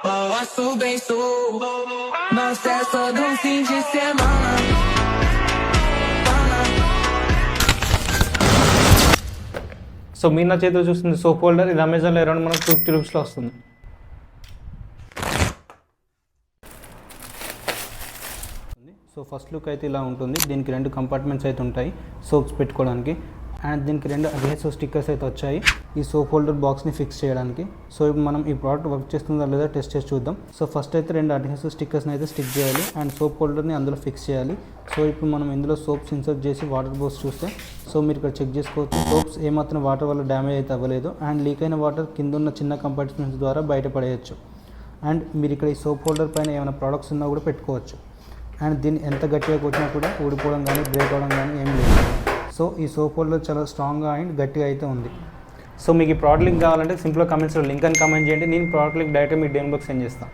Posso bem sou, não cessa do fim de semana. So మీరు నా చేతిలో చూస్తుంది సోప్ హోల్డర్. ఇది అమెజాన్లో అరౌండ్ మనకు 250 రూపీస్లో వస్తుంది. సో ఫస్ట్ లుక్ అయితే ఇలా ఉంటుంది. దీనికి 2 కంపార్ట్మెంట్స్ అయితే ఉంటాయి సోప్స్ పెట్టుకోవడానికి. అండ్ దీనికి 2 అడ్హెసివ్ స్టిక్కర్స్ అయితే వచ్చాయి ఈ సోప్ హోల్డర్ బాక్స్ని ఫిక్స్ చేయడానికి. సో ఇప్పుడు మనం ఈ ప్రోడక్ట్ వర్క్ చేస్తుందా లేదా టెస్ట్ చేసి చూద్దాం. సో ఫస్ట్ అయితే 2 అడ్హెసివ్ స్టిక్కర్స్ని అయితే స్టిక్ చేయాలి అండ్ సోప్ హోల్డర్ని అందులో ఫిక్స్ చేయాలి. సో ఇప్పుడు మనం ఇందులో సోప్స్ ఇన్సర్ట్ చేసి వాటర్ పోసి చూస్తే సో మీరు ఇక్కడ చెక్ చేసుకోవచ్చు సోప్స్ ఏమాత్రం వాటర్ వల్ల డ్యామేజ్ అయితే అవ్వలేదు. అండ్ లీక్ అయిన వాటర్ కింద ఉన్న చిన్న కంపార్ట్మెంట్స్ ద్వారా బయటపడేయచ్చు. అండ్ మీరు ఇక్కడ ఈ సోప్ హోల్డర్ పైన ఏమైనా ప్రోడక్ట్స్ ఉన్నా కూడా పెట్టుకోవచ్చు. అండ్ దీన్ని ఎంత గట్టిగా కొట్టినా కూడా ఊడిపోవడం కానీ బ్రేక్ అవ్వడం కానీ ఏం లేదు. సో ఈ సోప్ హోల్డర్ చాలా స్ట్రాంగ్గా అండ్ గట్టిగా అయితే ఉంది. సో మీకు ఈ ప్రోడక్ట్ లింక్ కావాలంటే సింపుల్గా కమెంట్స్లో లింక్ అని కామెంట్ చేయండి. నేను ప్రోడక్ట్ లింక్ డైరెక్ట్గా మీ డెమో బాక్స్ సెండ్ చేస్తాను.